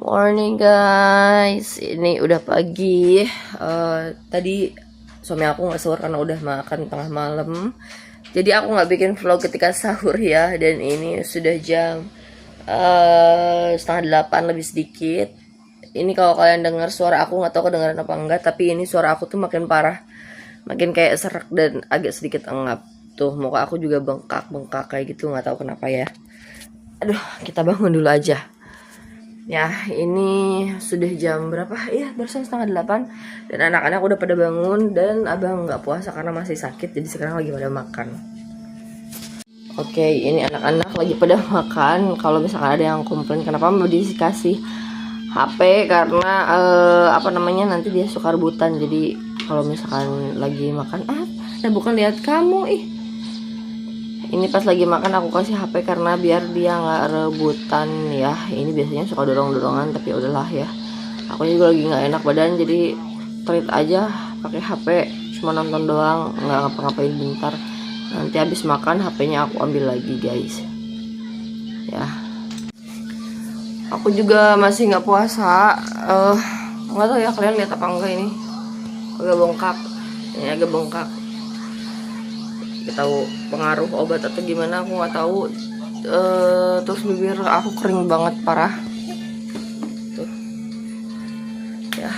Morning guys, ini udah pagi. Tadi suami aku nggak sahur karena udah makan tengah malam. Jadi aku nggak bikin vlog ketika sahur ya. Dan ini sudah jam setengah delapan lebih sedikit. Ini kalau kalian dengar suara aku nggak tahu kedengaran apa enggak, tapi ini suara aku tuh makin parah, makin kayak serak dan agak sedikit engap. Tuh muka aku juga bengkak-bengkak kayak gitu, nggak tahu kenapa ya. Aduh, kita bangun dulu aja. Ya, ini sudah jam berapa? Iya, barusan setengah delapan. Dan anak-anak udah pada bangun. Dan abang nggak puasa karena masih sakit. Jadi sekarang lagi pada makan. Oke, ini anak-anak lagi pada makan. Kalau misalkan ada yang komplain kenapa mau dikasih HP, karena apa namanya, nanti dia suka rebutan. Jadi kalau misalkan lagi makan, bukan lihat kamu, ini pas lagi makan aku kasih HP karena biar dia nggak rebutan ya. Ini biasanya suka dorong-dorongan, tapi udahlah ya. Aku juga lagi nggak enak badan, jadi treat aja pakai HP. Cuma nonton doang, nggak ngapa-ngapain bentar. Nanti habis makan HP-nya aku ambil lagi guys. Ya. Aku juga masih nggak puasa. Nggak tahu ya kalian lihat apa enggak ini. Agak bengkak. Ini agak bengkak. Tahu pengaruh obat atau gimana aku nggak tahu. Terus bibir aku kering banget parah tuh ya.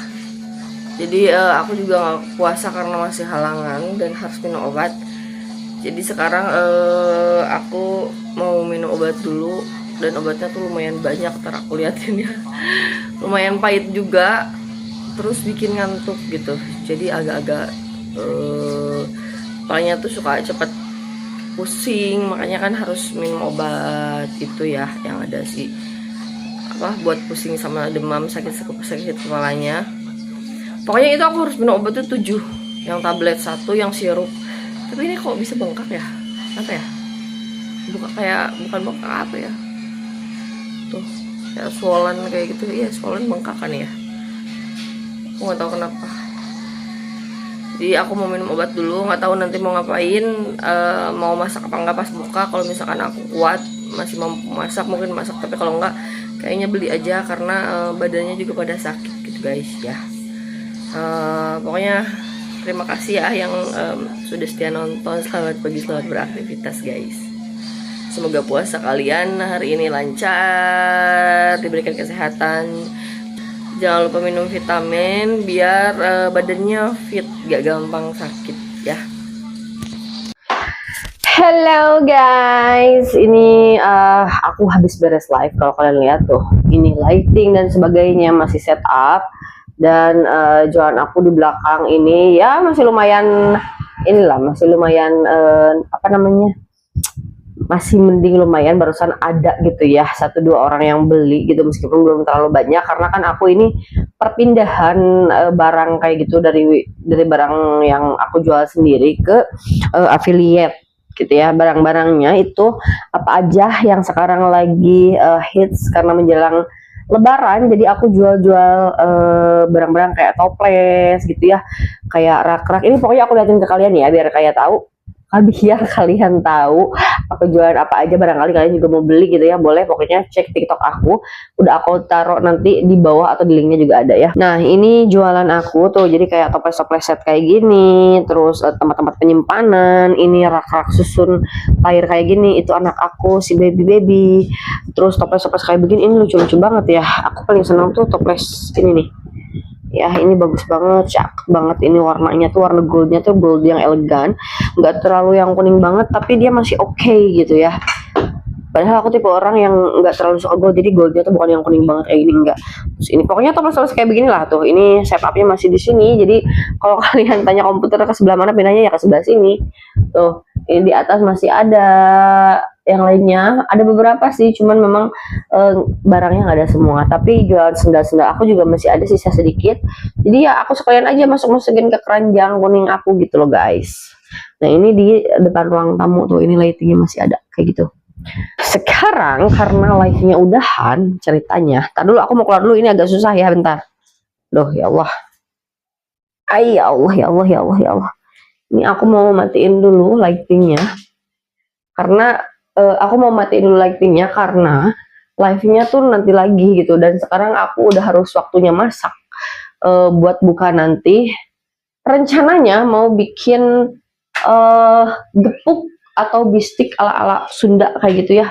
Jadi aku juga nggak puasa karena masih halangan dan harus minum obat. Jadi sekarang aku mau minum obat dulu, dan obatnya tuh lumayan banyak, ntar aku liatin ya. Lumayan pahit juga, terus bikin ngantuk gitu. Jadi agak-agak kepalanya tuh suka cepet pusing, makanya kan harus minum obat itu ya, yang ada sih apa buat pusing sama demam, sakit kepalanya. Pokoknya itu aku harus minum obat tuh 7, yang tablet 1, yang sirup. Tapi ini kok bisa bengkak ya, apa ya, bukan bengkak apa ya, tuh kayak swollen kayak gitu ya, swollen bengkak kan ya, aku nggak tahu kenapa. Jadi aku mau minum obat dulu, nggak tahu nanti mau ngapain, mau masak apa enggak pas buka. Kalau misalkan aku kuat masih mau masak mungkin masak, tapi kalau enggak kayaknya beli aja karena badannya juga pada sakit gitu guys ya. Pokoknya terima kasih ya yang sudah setia nonton. Selamat pagi, selamat beraktivitas guys. Semoga puasa kalian hari ini lancar, diberikan kesehatan. Jangan lupa minum vitamin biar badannya fit, gak gampang sakit ya. Hello guys, ini aku habis beres live. Kalau kalian lihat tuh, ini lighting dan sebagainya masih set up. Dan jualan aku di belakang ini ya masih lumayan, inilah masih lumayan apa namanya, masih mending, lumayan. Barusan ada gitu ya 1-2 orang yang beli gitu, meskipun belum terlalu banyak karena kan aku ini perpindahan barang kayak gitu dari barang yang aku jual sendiri ke affiliate gitu ya. Barang-barangnya itu apa aja yang sekarang lagi hits karena menjelang lebaran, jadi aku jual-jual barang-barang kayak toples gitu ya, kayak rak-rak. Ini pokoknya aku liatin ke kalian ya biar kalian tahu aku jualan apa aja. Barangkali kalian juga mau beli gitu ya, boleh pokoknya cek TikTok aku, udah aku taruh nanti di bawah atau di linknya juga ada ya. Nah ini jualan aku tuh, jadi kayak toples-toples set kayak gini, terus tempat-tempat penyimpanan, ini rak-rak susun air kayak gini, itu anak aku si baby. Terus toples-toples kayak begini, ini lucu-lucu banget ya. Aku paling senang tuh toples ini nih ya, ini bagus banget, cakep banget. Ini warnanya tuh, warna goldnya tuh gold yang elegan, nggak terlalu yang kuning banget, tapi dia masih oke gitu ya. Padahal aku tipe orang yang nggak terlalu suka gold, jadi goldnya tuh bukan yang kuning banget kayak gini, enggak. Terus ini pokoknya toples-toples kayak begini lah tuh. Ini setupnya masih di sini, jadi kalau kalian tanya komputer ke sebelah mana pindahnya ya ke sebelah sini. Tuh, ini di atas masih ada yang lainnya, ada beberapa sih, cuman memang barangnya nggak ada semua. Tapi jualan sendal-sendal aku juga masih ada sisa sedikit, jadi ya aku sekalian aja masukin ke keranjang kuning aku gitu loh guys. Nah ini di depan ruang tamu tuh, ini lightingnya masih ada kayak gitu. Sekarang karena live-nya udahan ceritanya, tar dulu aku mau keluar dulu, ini agak susah ya, bentar. Duh ya Allah, ya Allah, ya Allah, ya Allah, ya Allah. Ini aku mau matiin dulu lightingnya karena aku mau matiin dulu lightingnya karena live-nya tuh nanti lagi gitu, dan sekarang aku udah harus waktunya masak buat buka nanti. Rencananya mau bikin gepuk atau bistik ala-ala Sunda kayak gitu ya,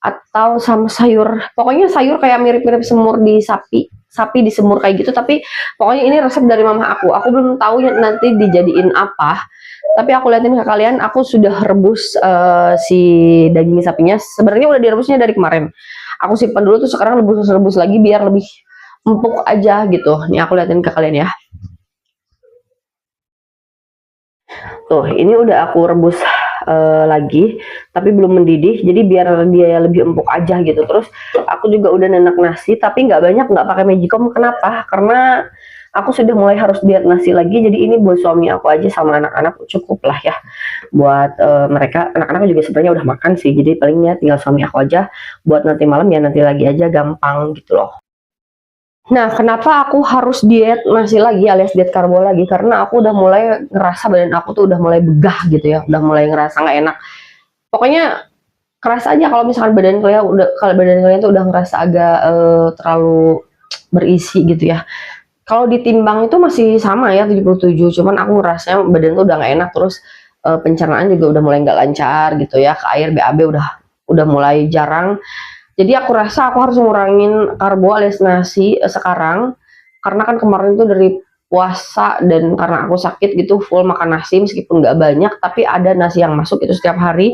atau sama sayur, pokoknya sayur kayak mirip-mirip semur di sapi disemur kayak gitu. Tapi pokoknya ini resep dari mama aku belum tahu ya nanti dijadiin apa, tapi aku liatin ke kalian. Aku sudah rebus si daging sapinya, sebenarnya udah direbusnya dari kemarin, aku simpan dulu tuh, sekarang rebus lagi biar lebih empuk aja gitu. Nih aku liatin ke kalian ya. Tuh, ini udah aku rebus lagi, tapi belum mendidih, jadi biar dia lebih empuk aja gitu. Terus aku juga udah nenek nasi, tapi nggak banyak, nggak pakai magicom. Kenapa? Karena aku sudah mulai harus diet nasi lagi, jadi ini buat suami aku aja sama anak-anak cukup lah ya. Buat mereka, anak-anak juga sebenarnya udah makan sih, jadi palingnya tinggal suami aku aja. Buat nanti malam ya nanti lagi aja, gampang gitu loh. Nah, kenapa aku harus diet nasi lagi alias diet karbo lagi? Karena aku udah mulai ngerasa badan aku tuh udah mulai begah gitu ya, udah mulai ngerasa nggak enak. Pokoknya kerasa aja kalau misalkan kalau badan kalian tuh udah ngerasa agak terlalu berisi gitu ya. Kalau ditimbang itu masih sama ya 77, cuman aku ngerasanya badan tuh udah nggak enak, terus pencernaan juga udah mulai nggak lancar gitu ya, ke air BAB udah mulai jarang. Jadi aku rasa aku harus ngurangin karbo alias nasi sekarang, karena kan kemarin tuh dari puasa dan karena aku sakit gitu full makan nasi, meskipun nggak banyak tapi ada nasi yang masuk itu setiap hari.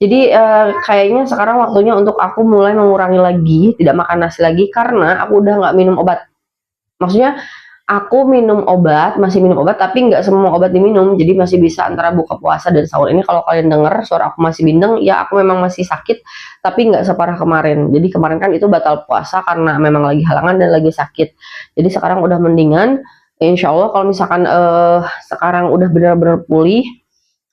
Jadi kayaknya sekarang waktunya untuk aku mulai mengurangi lagi, tidak makan nasi lagi, karena aku udah nggak minum obat. Maksudnya aku masih minum obat, tapi nggak semua obat diminum, jadi masih bisa antara buka puasa dan sahur. Ini kalau kalian denger suara aku masih bindeng, ya aku memang masih sakit, tapi nggak separah kemarin. Jadi kemarin kan itu batal puasa karena memang lagi halangan dan lagi sakit. Jadi sekarang udah mendingan, insya Allah. Kalau misalkan sekarang udah benar-benar pulih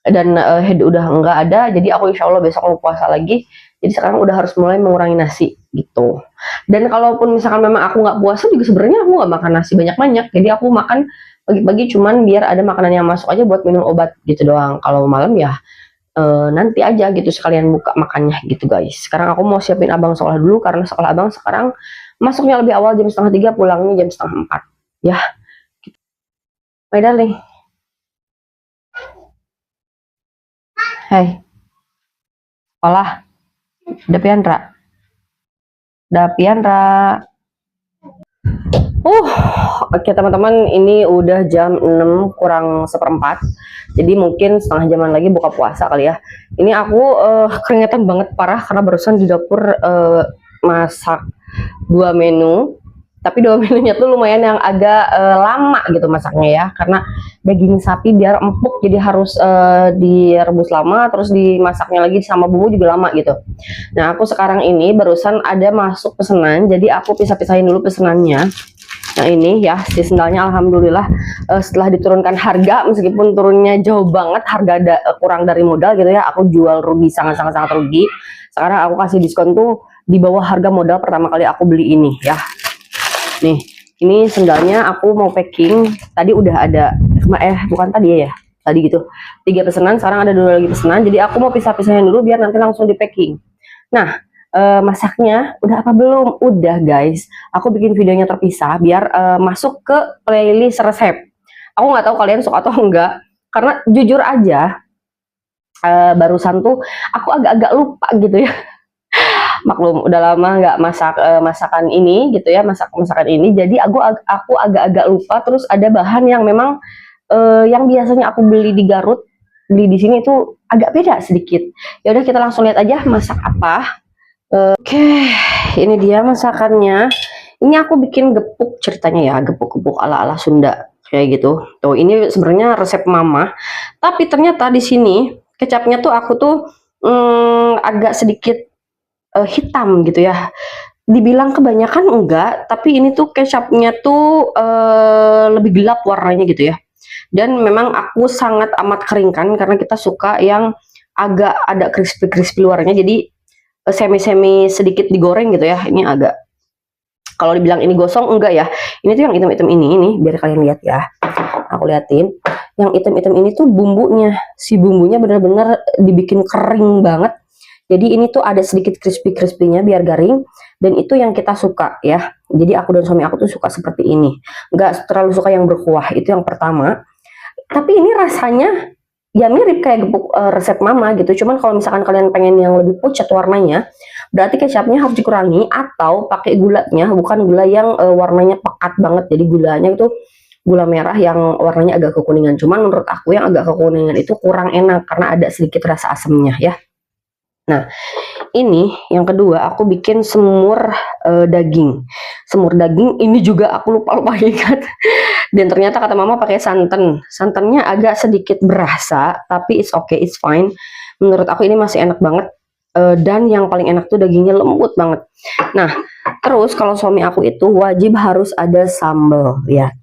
dan head udah nggak ada, jadi aku insya Allah besok mau puasa lagi. Jadi sekarang udah harus mulai mengurangi nasi gitu. Dan kalaupun misalkan memang aku nggak puasa juga, sebenarnya aku nggak makan nasi banyak-banyak. Jadi aku makan pagi-pagi cuman biar ada makanan yang masuk aja buat minum obat gitu doang. Kalau malam ya nanti aja gitu sekalian buka makannya gitu guys. Sekarang aku mau siapin abang sekolah dulu, karena sekolah abang sekarang masuknya lebih awal jam 2:30, pulangnya jam 2:30 ya. My darling. Hai. Sekolah. Dapiandra. Oke teman-teman, ini udah jam 6 kurang seperempat, jadi mungkin setengah jaman lagi buka puasa kali ya. Ini aku keringetan banget parah karena barusan di dapur masak 2 menu, tapi 2 menunya tuh lumayan yang agak lama gitu masaknya ya, karena daging sapi biar empuk jadi harus direbus lama, terus dimasaknya lagi sama bumbu juga lama gitu. Nah aku sekarang ini barusan ada masuk pesanan, jadi aku pisah-pisahin dulu pesanannya. Nah ini ya si sendalnya, alhamdulillah setelah diturunkan harga, meskipun turunnya jauh banget, harga kurang dari modal gitu ya, aku jual rugi, sangat-sangat rugi. Sekarang aku kasih diskon tuh di bawah harga modal pertama kali aku beli ini ya. Nih ini sendalnya aku mau packing, tadi udah ada, bukan tadi ya, tadi gitu 3 pesanan, sekarang ada 2 lagi pesanan, jadi aku mau pisah-pisahin dulu biar nanti langsung di packing. Nah masaknya udah apa belum? Udah guys, aku bikin videonya terpisah biar masuk ke playlist resep. Aku nggak tahu kalian suka atau enggak, karena jujur aja barusan tuh aku agak-agak lupa gitu ya. Maklum udah lama nggak masak masakan ini gitu ya, masakan ini, jadi aku agak-agak lupa. Terus ada bahan yang memang yang biasanya aku beli di Garut, beli di sini itu agak beda sedikit. Ya udah kita langsung lihat aja masak apa. Oke, ini dia masakannya. Ini aku bikin gepuk ceritanya ya, gepuk-gepuk ala-ala Sunda kayak gitu. Tuh, ini sebenarnya resep mama, tapi ternyata di sini kecapnya tuh aku tuh agak sedikit hitam gitu ya. Dibilang kebanyakan enggak, tapi ini tuh kecapnya tuh lebih gelap warnanya gitu ya. Dan memang aku sangat amat keringkan karena kita suka yang agak ada crispy luarnya, jadi semi sedikit digoreng gitu ya. Ini agak, kalau dibilang ini gosong enggak ya, ini tuh yang hitam-hitam ini biar kalian lihat ya. Aku liatin yang hitam-hitam ini tuh bumbunya, si bumbunya bener-bener dibikin kering banget. Jadi ini tuh ada sedikit crispy-crispy-nya biar garing, dan itu yang kita suka ya. Jadi aku dan suami aku tuh suka seperti ini. Nggak terlalu suka yang berkuah, itu yang pertama. Tapi ini rasanya ya mirip kayak gepuk resep mama gitu. Cuman kalau misalkan kalian pengen yang lebih pucat warnanya, berarti kecapnya harus dikurangi atau pakai gulanya, bukan gula yang warnanya pekat banget. Jadi gulanya itu gula merah yang warnanya agak kekuningan. Cuman menurut aku yang agak kekuningan itu kurang enak karena ada sedikit rasa asamnya ya. Nah, ini yang kedua aku bikin semur daging. Semur daging ini juga aku lupa ingat. Dan ternyata kata mama pakai santan. Santannya agak sedikit berasa, tapi it's okay, it's fine. Menurut aku ini masih enak banget. Dan yang paling enak tuh dagingnya lembut banget. Nah, terus kalau suami aku itu wajib harus ada sambal ya.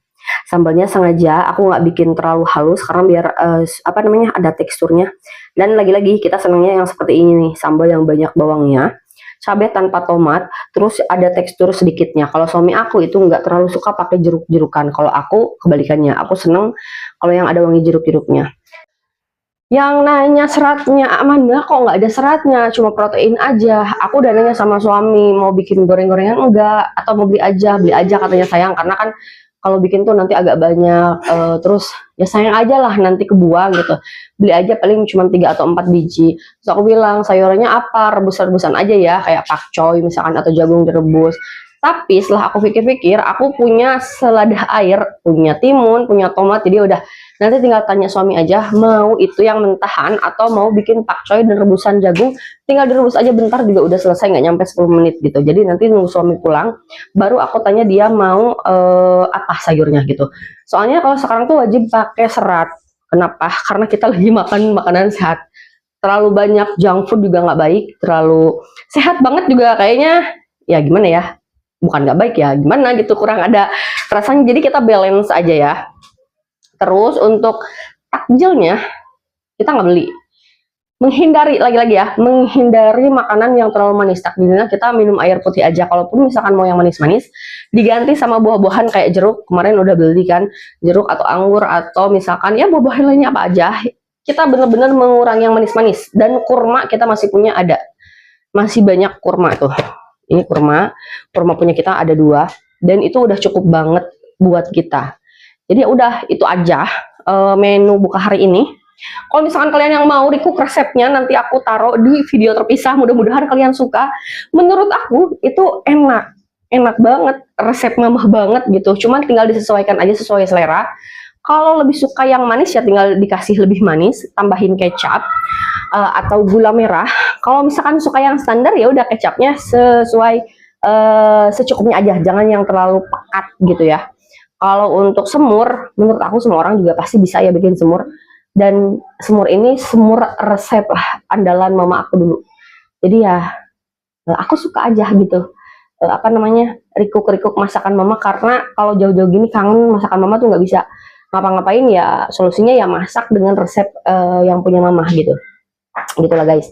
Sambalnya sengaja aku nggak bikin terlalu halus karena biar apa namanya ada teksturnya. Dan lagi-lagi kita senangnya yang seperti ini nih, sambal yang banyak bawangnya, cabai tanpa tomat, terus ada tekstur sedikitnya. Kalau suami aku itu nggak terlalu suka pakai jeruk-jerukan. Kalau aku kebalikannya, aku seneng kalau yang ada wangi jeruk-jeruknya. Yang nanya seratnya, Amanda kok nggak ada seratnya, cuma protein aja. Aku udah nanya sama suami mau bikin goreng-gorengan enggak, atau mau beli aja katanya sayang, karena kan kalau bikin tuh nanti agak banyak, terus ya sayang aja lah nanti kebuang gitu. Beli aja paling cuma 3 atau 4 biji. Terus aku bilang sayurannya apa, rebus-rebusan aja ya, kayak pakcoy misalkan atau jagung direbus. Tapi setelah aku pikir-pikir, aku punya seladah air, punya timun, punya tomat, jadi udah nanti tinggal tanya suami aja mau itu yang mentahan atau mau bikin pakcoy dan rebusan jagung, tinggal direbus aja bentar juga udah selesai, nggak nyampe 10 menit gitu. Jadi nanti nunggu suami pulang baru aku tanya dia mau apa sayurnya gitu. Soalnya kalau sekarang tuh wajib pakai serat. Kenapa? Karena kita lagi makan makanan sehat. Terlalu banyak junk food juga nggak baik, terlalu sehat banget juga kayaknya ya gimana ya, bukan nggak baik ya, gimana gitu, kurang ada rasanya. Jadi kita balance aja ya. Terus untuk takjilnya kita nggak beli. Menghindari lagi-lagi ya, menghindari makanan yang terlalu manis. Takjilnya kita minum air putih aja. Kalaupun misalkan mau yang manis-manis, diganti sama buah-buahan kayak jeruk. Kemarin udah beli kan, jeruk atau anggur atau misalkan ya buah-buahan lainnya apa aja. Kita bener-bener mengurangi yang manis-manis. Dan kurma kita masih punya ada. Masih banyak kurma tuh. Ini kurma punya kita ada 2. Dan itu udah cukup banget buat kita. Jadi ya udah itu aja menu buka hari ini. Kalau misalkan kalian yang mau recook resepnya nanti aku taruh di video terpisah. Mudah-mudahan kalian suka. Menurut aku itu enak banget, resep mamah banget gitu. Cuman tinggal disesuaikan aja sesuai selera. Kalau lebih suka yang manis ya tinggal dikasih lebih manis, tambahin kecap atau gula merah. Kalau misalkan suka yang standar ya udah kecapnya sesuai secukupnya aja, jangan yang terlalu pekat gitu ya. Kalau untuk semur, menurut aku semua orang juga pasti bisa ya bikin semur. Dan semur ini semur resep andalan mama aku dulu. Jadi ya aku suka aja gitu. Apa namanya, recook masakan mama. Karena kalau jauh-jauh gini kangen masakan mama tuh nggak bisa ngapa-ngapain ya. Solusinya ya masak dengan resep yang punya mama gitu. Gitulah guys.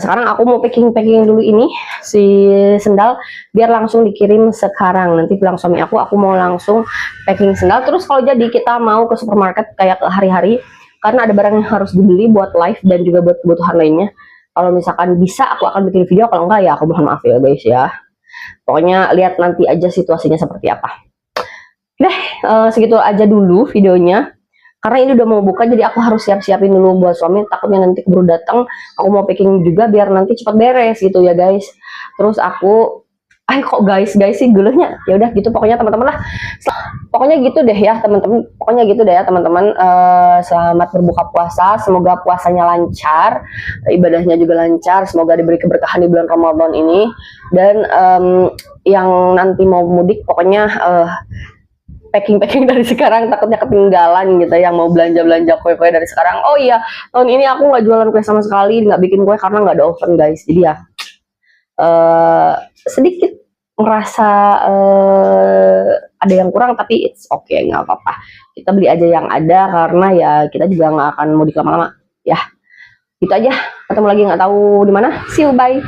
Sekarang aku mau packing dulu ini si sendal biar langsung dikirim sekarang. Nanti bilang suami aku mau langsung packing sendal. Terus kalau jadi kita mau ke supermarket kayak hari-hari, karena ada barang yang harus dibeli buat live dan juga buat kebutuhan lainnya. Kalau misalkan bisa aku akan bikin video, kalau enggak ya aku mohon maaf ya guys ya. Pokoknya lihat nanti aja situasinya seperti apa. Deh, segitu aja dulu videonya. Karena ini udah mau buka, jadi aku harus siap-siapin dulu buat suami. Takutnya nanti keburu datang, aku mau packing juga biar nanti cepat beres gitu ya guys. Terus aku, kok guys sih gulanya. Ya udah gitu pokoknya teman-teman lah. Pokoknya gitu deh ya teman-teman. Selamat berbuka puasa. Semoga puasanya lancar, ibadahnya juga lancar. Semoga diberi keberkahan di bulan Ramadan ini. Dan yang nanti mau mudik, pokoknya packing dari sekarang, takutnya ketinggalan gitu, yang mau belanja kue dari sekarang. Oh iya, tahun ini aku nggak jualan kue sama sekali, nggak bikin kue karena nggak ada oven guys. Jadi ya sedikit ngerasa ada yang kurang, tapi it's okay, nggak apa-apa. Kita beli aja yang ada karena ya kita juga nggak akan mudik lama-lama ya. Gitu aja, ketemu lagi nggak tahu di mana. See you, bye.